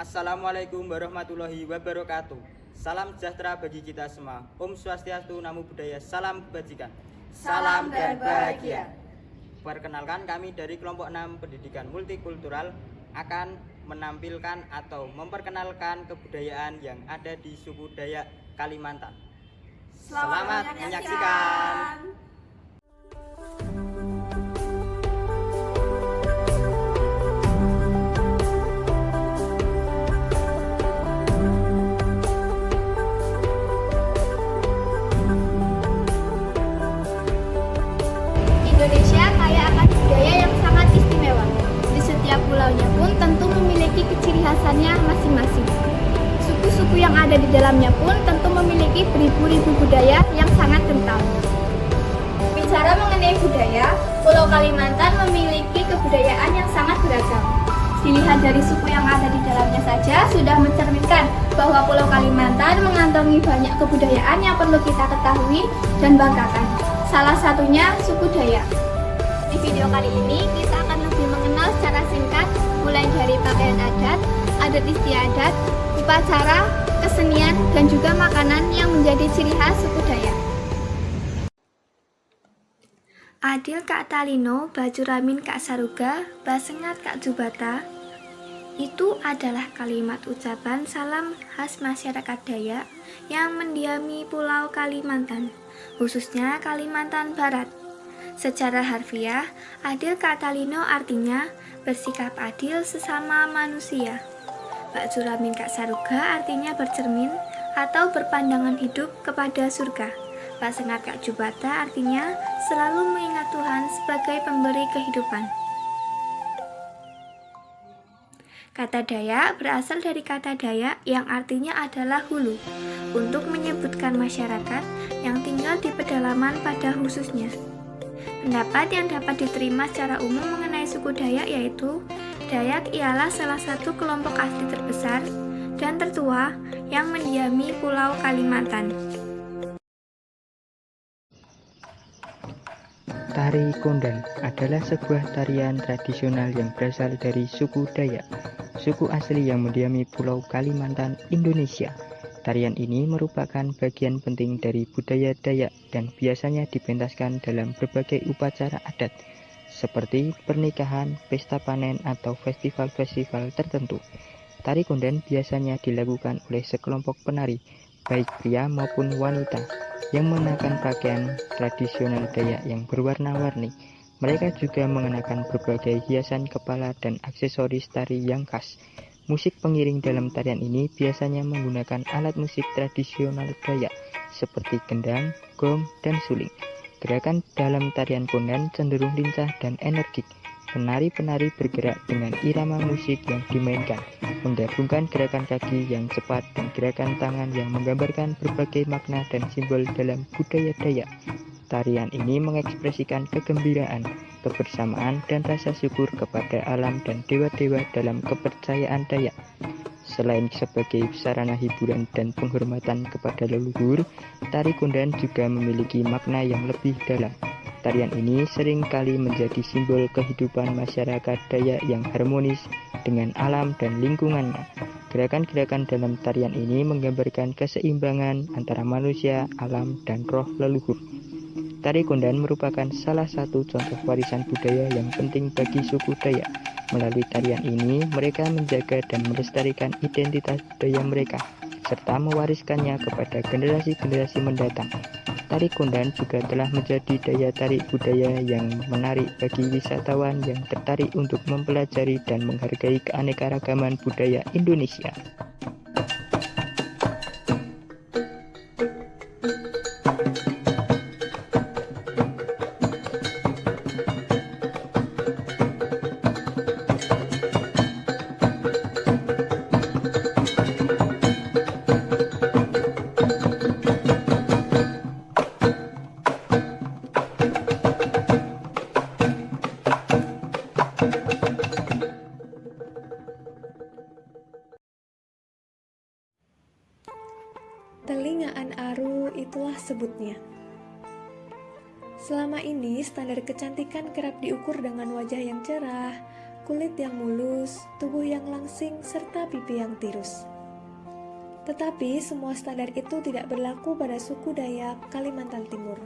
Assalamualaikum warahmatullahi wabarakatuh. Salam sejahtera bagi kita semua. Om Swastiastu, Namo Buddhaya, salam kebajikan. Salam dan bahagia. Perkenalkan, kami dari kelompok 6 Pendidikan Multikultural akan menampilkan atau memperkenalkan kebudayaan yang ada di suku Dayak Kalimantan. Selamat menyaksikan. Indonesia kaya akan budaya yang sangat istimewa. Di setiap pulaunya pun tentu memiliki keciri khasannya masing-masing. Suku-suku yang ada di dalamnya pun tentu memiliki beribu-ribu budaya yang sangat kental. Bicara mengenai budaya, Pulau Kalimantan memiliki kebudayaan yang sangat beragam. Dilihat dari suku yang ada di dalamnya saja sudah mencerminkan bahwa Pulau Kalimantan mengantongi banyak kebudayaan yang perlu kita ketahui dan banggakan. Salah satunya suku Dayak. Di video kali ini kita akan lebih mengenal secara singkat mulai dari pakaian adat istiadat, upacara, kesenian, dan juga makanan yang menjadi ciri khas suku Dayak. Adil Kak Talino, Bajuramin Kak Saruga, Basengat Kak Jubata. Itu adalah kalimat ucapan salam khas masyarakat Dayak yang mendiami Pulau Kalimantan, khususnya Kalimantan Barat. Secara harfiah, adil Kak Talino artinya bersikap adil sesama manusia. Bajuramin Kak Saruga artinya bercermin atau berpandangan hidup kepada surga. Basengat Kak Jubata artinya selalu mengingat Tuhan sebagai pemberi kehidupan. Kata Dayak berasal dari kata Dayak yang artinya adalah hulu, untuk menyebutkan masyarakat yang tinggal di pedalaman pada khususnya. Pendapat yang dapat diterima secara umum mengenai suku Dayak yaitu, Dayak ialah salah satu kelompok asli terbesar dan tertua yang mendiami Pulau Kalimantan. Tari Kondang adalah sebuah tarian tradisional yang berasal dari suku Dayak, suku asli yang mendiami Pulau Kalimantan, Indonesia. Tarian ini merupakan bagian penting dari budaya Dayak dan biasanya dipentaskan dalam berbagai upacara adat, seperti pernikahan, pesta panen, atau festival-festival tertentu. Tari Kondang biasanya dilakukan oleh sekelompok penari, baik pria maupun wanita, yang mengenakan pakaian tradisional Dayak yang berwarna-warni. Mereka juga mengenakan berbagai hiasan kepala dan aksesoris tari yang khas. Musik pengiring dalam tarian ini biasanya menggunakan alat musik tradisional Dayak seperti gendang, gong, dan suling. Gerakan dalam tarian Kondang cenderung lincah dan energik. Penari-penari bergerak dengan irama musik yang dimainkan, menggabungkan gerakan kaki yang cepat dan gerakan tangan yang menggambarkan berbagai makna dan simbol dalam budaya Dayak. Tarian ini mengekspresikan kegembiraan, kebersamaan, dan rasa syukur kepada alam dan dewa-dewa dalam kepercayaan Dayak. Selain sebagai sarana hiburan dan penghormatan kepada leluhur, tari Kondang juga memiliki makna yang lebih dalam. Tarian ini sering kali menjadi simbol kehidupan masyarakat Dayak yang harmonis dengan alam dan lingkungannya. Gerakan-gerakan dalam tarian ini menggambarkan keseimbangan antara manusia, alam, dan roh leluhur. Tari Kondang merupakan salah satu contoh warisan budaya yang penting bagi suku Dayak. Melalui tarian ini, mereka menjaga dan melestarikan identitas budaya mereka, serta mewariskannya kepada generasi-generasi mendatang. Tari Kondang juga telah menjadi daya tarik budaya yang menarik bagi wisatawan yang tertarik untuk mempelajari dan menghargai keanekaragaman budaya Indonesia. Telingaan Aru itulah sebutnya. Selama ini standar kecantikan kerap diukur dengan wajah yang cerah, kulit yang mulus, tubuh yang langsing, serta pipi yang tirus. Tetapi semua standar itu tidak berlaku pada suku Dayak Kalimantan Timur.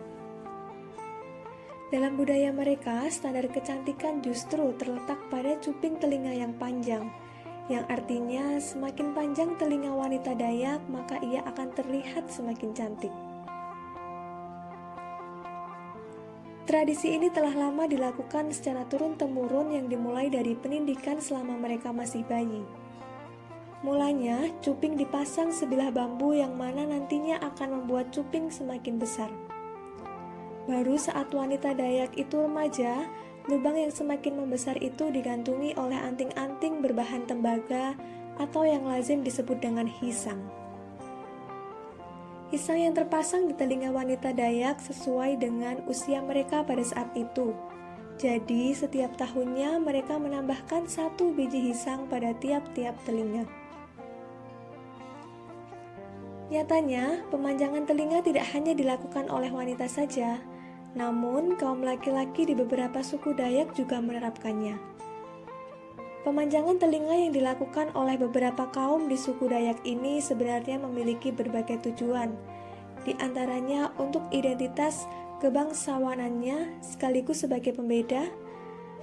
Dalam budaya mereka, standar kecantikan justru terletak pada cuping telinga yang panjang, yang artinya semakin panjang telinga wanita Dayak, maka ia akan terlihat semakin cantik. Tradisi ini telah lama dilakukan secara turun-temurun yang dimulai dari pendidikan selama mereka masih bayi. Mulanya, cuping dipasang sebilah bambu yang mana nantinya akan membuat cuping semakin besar. Baru saat wanita Dayak itu remaja, lubang yang semakin membesar itu digantungi oleh anting-anting berbahan tembaga atau yang lazim disebut dengan hisang. Hisang yang terpasang di telinga wanita Dayak sesuai dengan usia mereka pada saat itu. Jadi, setiap tahunnya mereka menambahkan 1 biji hisang pada tiap-tiap telinga. Nyatanya, pemanjangan telinga tidak hanya dilakukan oleh wanita saja, namun kaum laki-laki di beberapa suku Dayak juga menerapkannya. Pemanjangan telinga yang dilakukan oleh beberapa kaum di suku Dayak ini sebenarnya memiliki berbagai tujuan, di antaranya untuk identitas kebangsawanannya sekaligus sebagai pembeda,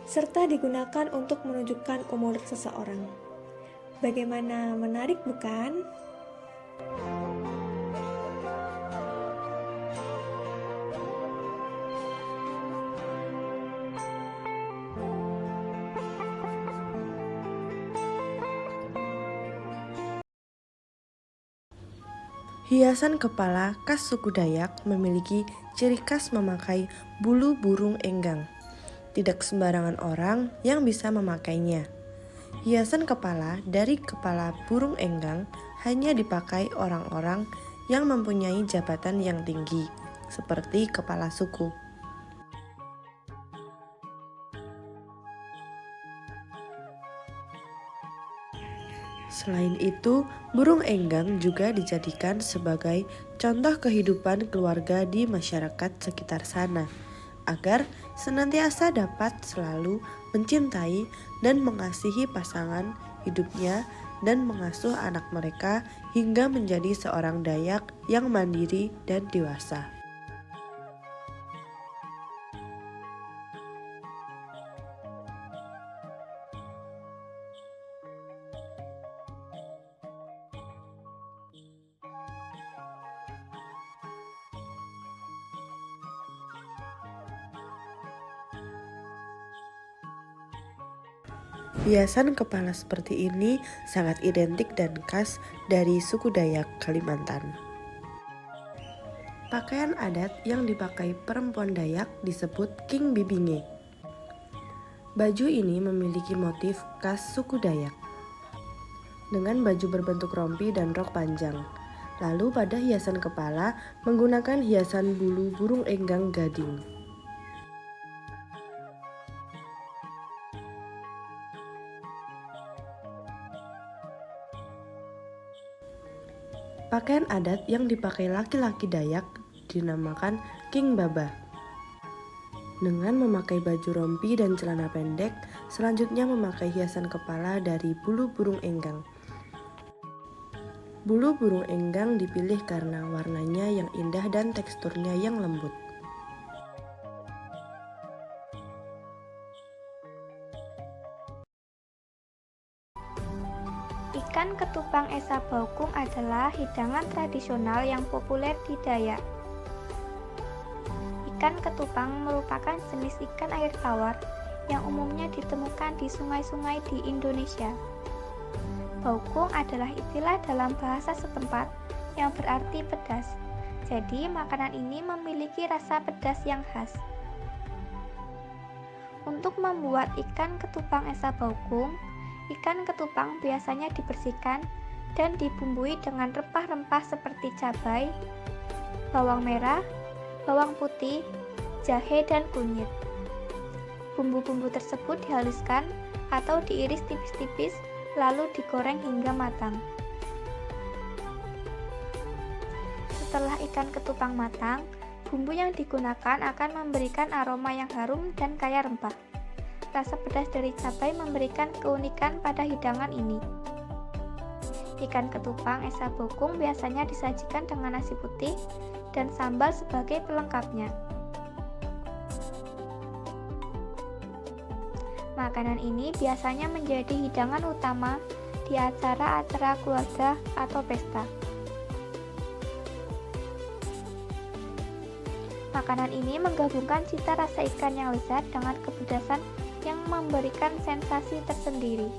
serta digunakan untuk menunjukkan umur seseorang. Bagaimana menarik, bukan? Hiasan kepala khas suku Dayak memiliki ciri khas memakai bulu burung enggang. Tidak sembarangan orang yang bisa memakainya. Hiasan kepala dari kepala burung enggang hanya dipakai orang-orang yang mempunyai jabatan yang tinggi, seperti kepala suku. Selain itu, burung enggang juga dijadikan sebagai contoh kehidupan keluarga di masyarakat sekitar sana, agar senantiasa dapat selalu mencintai dan mengasihi pasangan hidupnya dan mengasuh anak mereka hingga menjadi seorang Dayak yang mandiri dan dewasa. Hiasan kepala seperti ini sangat identik dan khas dari suku Dayak Kalimantan. Pakaian adat yang dipakai perempuan Dayak disebut king bibinge. Baju ini memiliki motif khas suku Dayak dengan baju berbentuk rompi dan rok panjang. Lalu pada hiasan kepala menggunakan hiasan bulu burung enggang gading. Pakaian adat yang dipakai laki-laki Dayak dinamakan king baba. Dengan memakai baju rompi dan celana pendek, selanjutnya memakai hiasan kepala dari bulu burung enggang. Bulu burung enggang dipilih karena warnanya yang indah dan teksturnya yang lembut. Ikan ketupang esa baukung adalah hidangan tradisional yang populer di Dayak. Ikan ketupang merupakan jenis ikan air tawar yang umumnya ditemukan di sungai-sungai di Indonesia. Baukung adalah istilah dalam bahasa setempat yang berarti pedas. Jadi, makanan ini memiliki rasa pedas yang khas. Untuk membuat ikan ketupang esa baukung, ikan ketupang biasanya dibersihkan dan dibumbui dengan rempah-rempah seperti cabai, bawang merah, bawang putih, jahe, dan kunyit. Bumbu-bumbu tersebut dihaluskan atau diiris tipis-tipis lalu digoreng hingga matang. Setelah ikan ketupang matang, bumbu yang digunakan akan memberikan aroma yang harum dan kaya rempah. rasa pedas dari cabai memberikan keunikan pada hidangan ini. Ikan ketupang esa bokung biasanya disajikan dengan nasi putih dan sambal sebagai pelengkapnya. Makanan ini biasanya menjadi hidangan utama di acara-acara keluarga atau pesta. Makanan ini menggabungkan cita rasa ikan yang lezat dengan kepedasan yang memberikan sensasi tersendiri.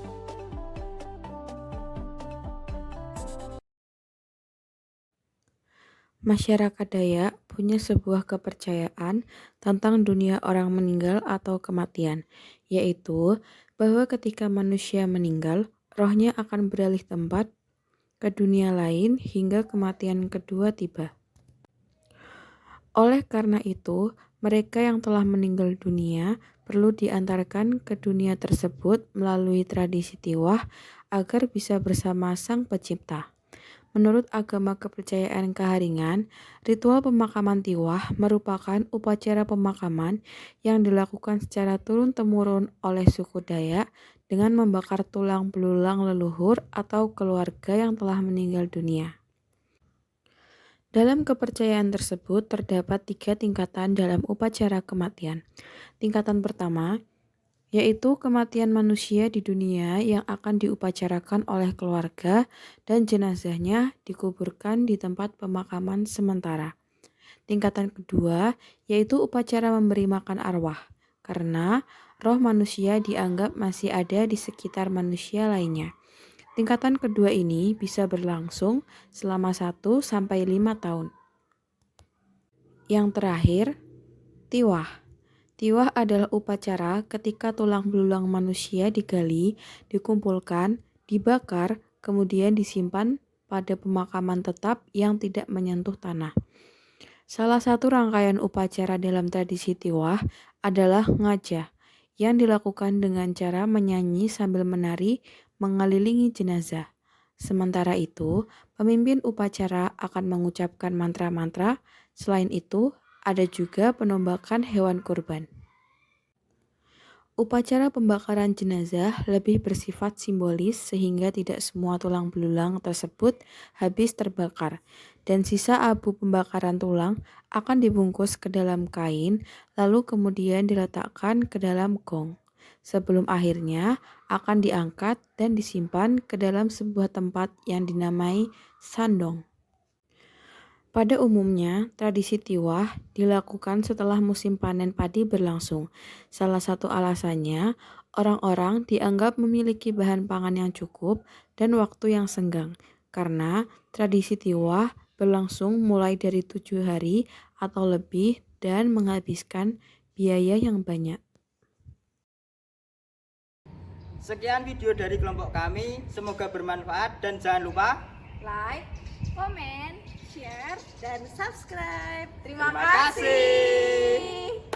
Masyarakat Dayak punya sebuah kepercayaan tentang dunia orang meninggal atau kematian, yaitu bahwa ketika manusia meninggal, rohnya akan beralih tempat ke dunia lain hingga kematian kedua tiba. Oleh karena itu, mereka yang telah meninggal dunia perlu diantarkan ke dunia tersebut melalui tradisi tiwah agar bisa bersama Sang Pencipta. Menurut agama kepercayaan Kaharingan, ritual pemakaman tiwah merupakan upacara pemakaman yang dilakukan secara turun-temurun oleh suku Dayak dengan membakar tulang belulang leluhur atau keluarga yang telah meninggal dunia. Dalam kepercayaan tersebut terdapat 3 tingkatan dalam upacara kematian. Tingkatan pertama, yaitu kematian manusia di dunia yang akan diupacarakan oleh keluarga dan jenazahnya dikuburkan di tempat pemakaman sementara. Tingkatan kedua, yaitu upacara memberi makan arwah, karena roh manusia dianggap masih ada di sekitar manusia lainnya. Tingkatan kedua ini bisa berlangsung selama 1-5 tahun. Yang terakhir, tiwah. Tiwah adalah upacara ketika tulang belulang manusia digali, dikumpulkan, dibakar, kemudian disimpan pada pemakaman tetap yang tidak menyentuh tanah. Salah satu rangkaian upacara dalam tradisi tiwah adalah ngajah, yang dilakukan dengan cara menyanyi sambil menari mengelilingi jenazah. Sementara itu, pemimpin upacara akan mengucapkan mantra-mantra. Selain itu, ada juga penombakan hewan kurban. Upacara pembakaran jenazah lebih bersifat simbolis sehingga tidak semua tulang belulang tersebut habis terbakar, dan sisa abu pembakaran tulang akan dibungkus ke dalam kain lalu kemudian diletakkan ke dalam gong. Sebelum akhirnya akan diangkat dan disimpan ke dalam sebuah tempat yang dinamai sandong. Pada umumnya, tradisi tiwah dilakukan setelah musim panen padi berlangsung. Salah satu alasannya, orang-orang dianggap memiliki bahan pangan yang cukup dan waktu yang senggang, karena tradisi tiwah berlangsung mulai dari 7 hari atau lebih dan menghabiskan biaya yang banyak. Sekian video dari kelompok kami, semoga bermanfaat dan jangan lupa like, Komen, share, dan subscribe. Terima kasih.